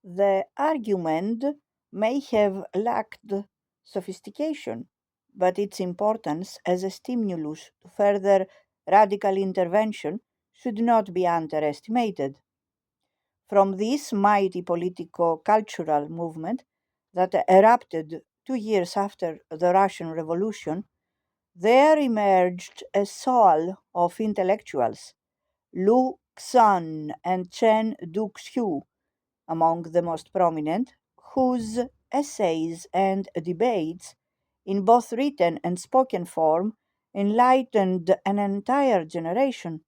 The argument may have lacked sophistication, but its importance as a stimulus to further radical intervention should not be underestimated. From this mighty politico cultural movement that erupted 2 years after the Russian Revolution, there emerged a soul of intellectuals, Lu Xun and Chen Duxiu among the most prominent, whose essays and debates, in both written and spoken form, enlightened an entire generation.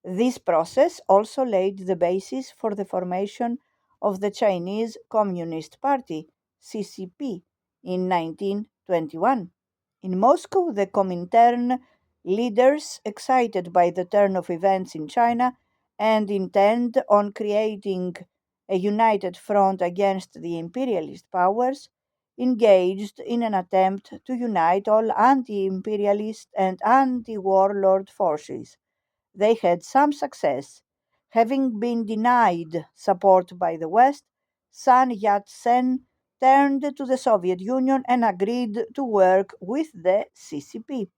This process also laid the basis for the formation of the Chinese Communist Party, CCP, in 1921. In Moscow, the Comintern leaders, excited by the turn of events in China and intent on creating a united front against the imperialist powers, engaged in an attempt to unite all anti imperialist and anti warlord forces. They had some success. Having been denied support by the West, Sun Yat sen turned to the Soviet Union and agreed to work with the CCP.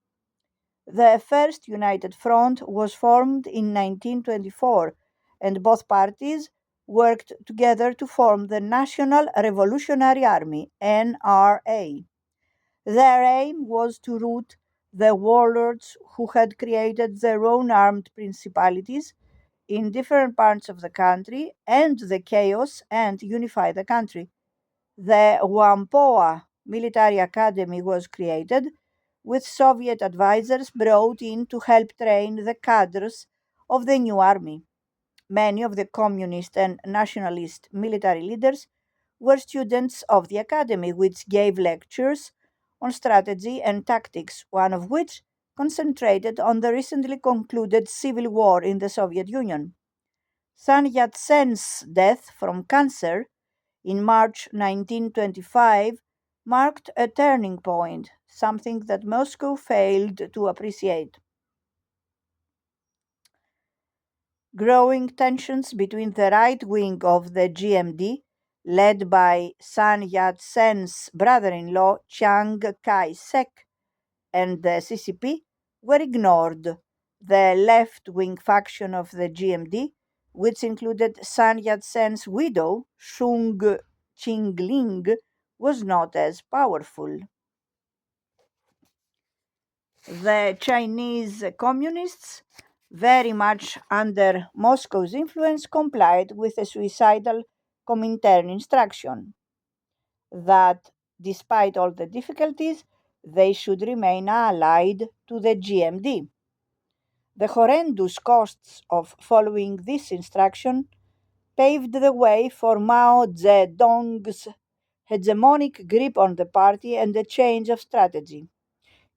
The First United Front was formed in 1924, and both parties worked together to form the National Revolutionary Army (NRA). Their aim was to rout the warlords who had created their own armed principalities in different parts of the country, end the chaos, and unify the country. The Whampoa Military Academy was created, with Soviet advisors brought in to help train the cadres of the new army. Many of the communist and nationalist military leaders were students of the academy, which gave lectures on strategy and tactics, one of which concentrated on the recently concluded civil war in the Soviet Union. Sun Yat sen's death from cancer in March 1925 marked a turning point, something that Moscow failed to appreciate. Growing tensions between the right wing of the GMD, led by Sun Yat sen's brother in law Chiang Kai shek, and the CCP, were ignored. The left wing faction of the GMD, which included Sun Yat sen's widow, Shung Qingling, was not as powerful. The Chinese communists, very much under Moscow's influence, complied with a suicidal Comintern instruction that, despite all the difficulties, they should remain allied to the GMD. The horrendous costs of following this instruction paved the way for Mao Zedong's hegemonic grip on the party and a change of strategy.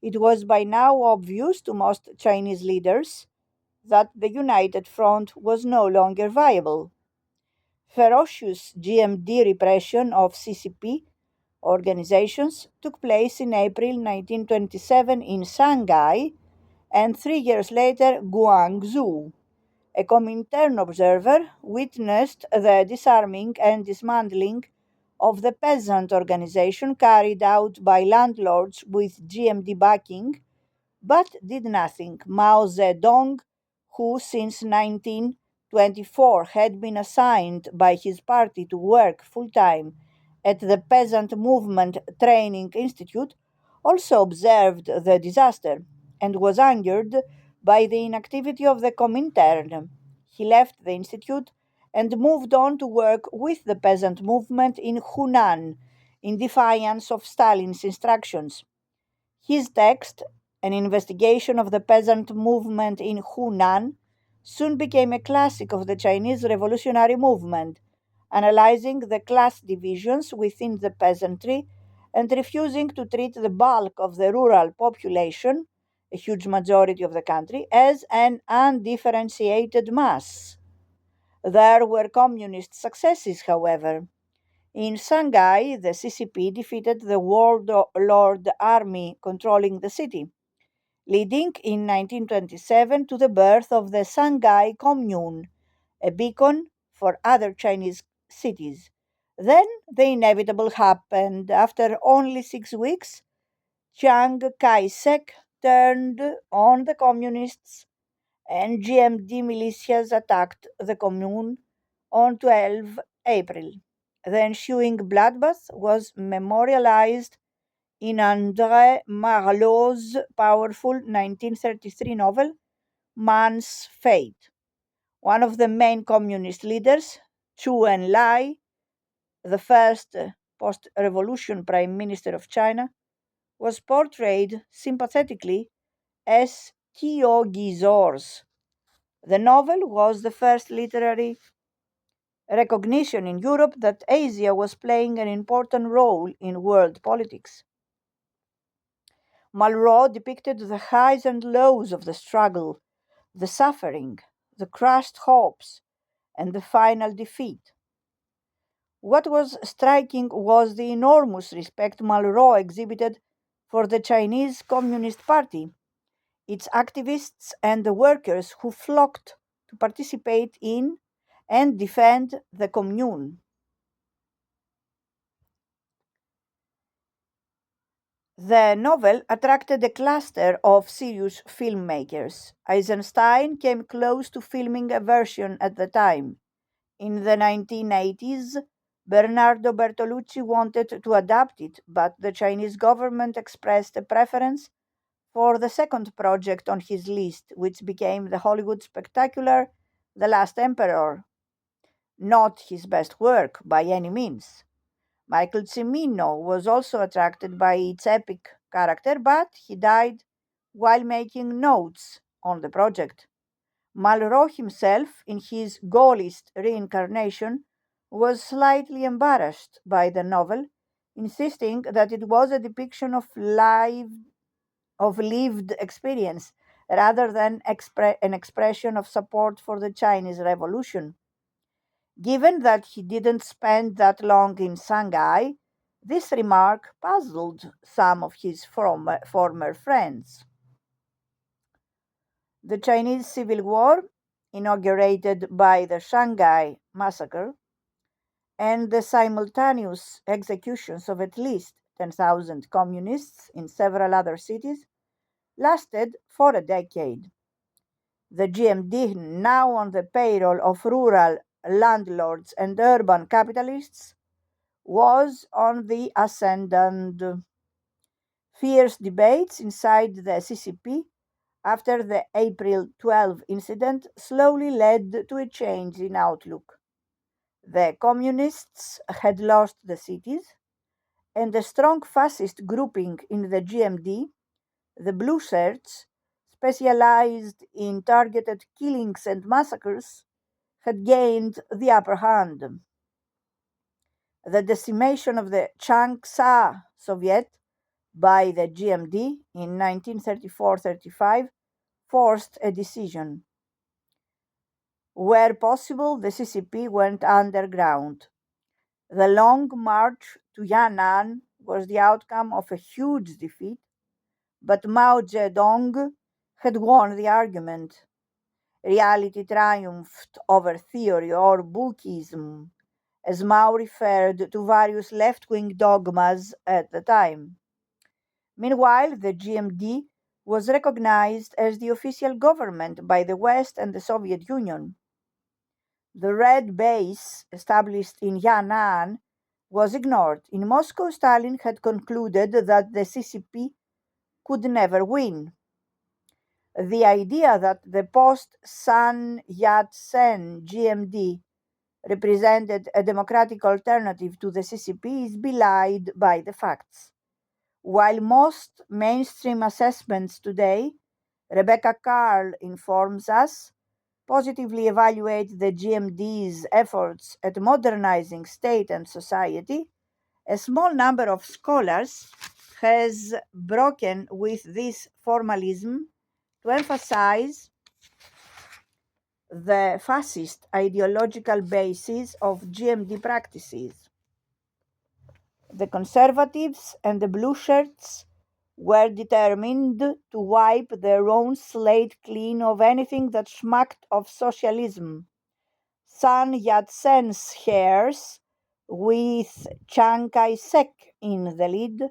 It was by now obvious to most Chinese leaders that the United Front was no longer viable. Ferocious GMD repression of CCP organizations took place in April 1927 in Shanghai and 3 years later Guangzhou. A Comintern observer witnessed the disarming and dismantling of the peasant organization carried out by landlords with GMD backing, but did nothing. Mao Zedong, who since 1924 had been assigned by his party to work full time at the Peasant Movement Training Institute, also observed the disaster and was angered by the inactivity of the Comintern. He left the institute and moved on to work with the peasant movement in Hunan in defiance of Stalin's instructions. His text, An Investigation of the Peasant Movement in Hunan, soon became a classic of the Chinese revolutionary movement, analyzing the class divisions within the peasantry and refusing to treat the bulk of the rural population, a huge majority of the country, as an undifferentiated mass. There were communist successes, however. In Shanghai, the CCP defeated the warlord army controlling the city, leading in 1927 to the birth of the Shanghai Commune, a beacon for other Chinese cities. Then the inevitable happened. After only 6 weeks, Chiang Kai shek turned on the communists and GMD militias attacked the commune on 12 April. The ensuing bloodbath was memorialized in André Marlot's powerful 1933 novel Man's Fate. One of the main communist leaders, Chu Enlai, the first post revolution prime minister of China, was portrayed sympathetically as Tio Gizors. The novel was the first literary recognition in Europe that Asia was playing an important role in world politics. Malraux depicted the highs and lows of the struggle, the suffering, the crushed hopes, and the final defeat. What was striking was the enormous respect Malraux exhibited for the Chinese Communist Party, its activists, and the workers who flocked to participate in and defend the Commune. The novel attracted a cluster of serious filmmakers. Eisenstein came close to filming a version at the time. In the 1980s, Bernardo Bertolucci wanted to adapt it, but the Chinese government expressed a preference for the second project on his list, which became the Hollywood spectacular The Last Emperor. Not his best work by any means. Michael Cimino was also attracted by its epic character, but he died while making notes on the project. Malraux himself, in his Gaullist reincarnation, was slightly embarrassed by the novel, insisting that it was a depiction of lived experience rather than an expression of support for the Chinese Revolution. Given that he didn't spend that long in Shanghai, this remark puzzled some of his former friends. The Chinese Civil War, inaugurated by the Shanghai Massacre and the simultaneous executions of at least 10,000 communists in several other cities, lasted for a decade. The GMD, now on the payroll of rural landlords and urban capitalists, was on the ascendant. Fierce debates inside the CCP after the April 12 incident slowly led to a change in outlook. The communists had lost the cities, and a strong fascist grouping in the GMD, the Blue Shirts, specialized in targeted killings and massacres, had gained the upper hand. The decimation of the Changsha Soviet by the GMD in 1934-35 forced a decision. Where possible, the CCP went underground. The long march to Yan'an was the outcome of a huge defeat, but Mao Zedong had won the argument. Reality triumphed over theory, or Bookism, as Mao referred to various left-wing dogmas at the time. Meanwhile, the GMD was recognized as the official government by the West and the Soviet Union. The Red Base, established in Yan'an, was ignored. In Moscow, Stalin had concluded that the CCP could never win. The idea that the post-Sun Yat-sen GMD represented a democratic alternative to the CCP is belied by the facts. While most mainstream assessments today, Rebecca Karl informs us, positively evaluate the GMD's efforts at modernizing state and society, a small number of scholars has broken with this formalism to emphasize the fascist ideological basis of GMD practices. The conservatives and the blue shirts were determined to wipe their own slate clean of anything that smacked of socialism. Sun Yat-sen's heirs, with Chiang Kai-shek in the lead,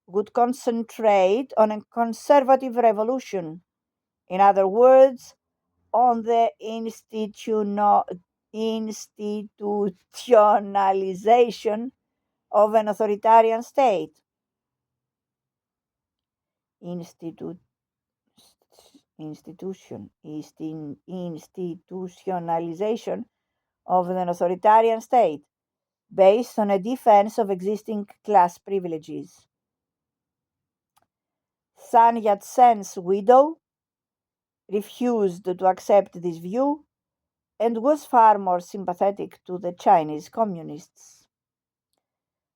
would concentrate on a conservative revolution. In other words, on the institutionalization of an authoritarian state. Institutionalization of an authoritarian state based on a defense of existing class privileges. Sun Yat-sen's widow refused to accept this view and was far more sympathetic to the Chinese communists.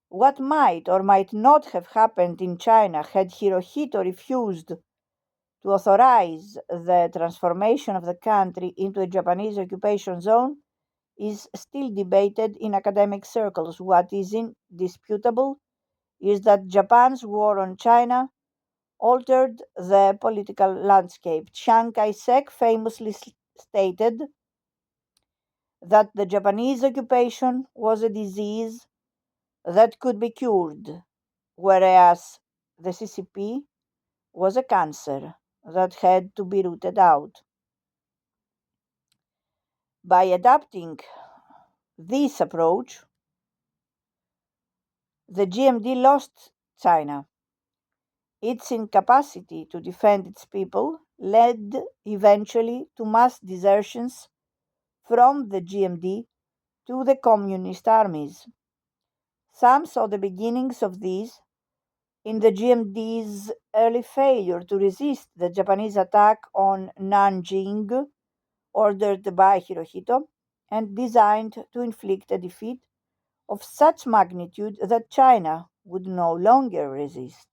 What might or might not have happened in China had Hirohito refused to authorize the transformation of the country into a Japanese occupation zone is still debated in academic circles. What is indisputable is that Japan's war on China altered the political landscape. Chiang Kai-shek famously stated that the Japanese occupation was a disease that could be cured, whereas the CCP was a cancer that had to be rooted out. By adopting this approach, the GMD lost China. Its incapacity to defend its people led eventually to mass desertions from the GMD to the communist armies. Some saw the beginnings of these in the GMD's early failure to resist the Japanese attack on Nanjing, ordered by Hirohito and designed to inflict a defeat of such magnitude that China would no longer resist.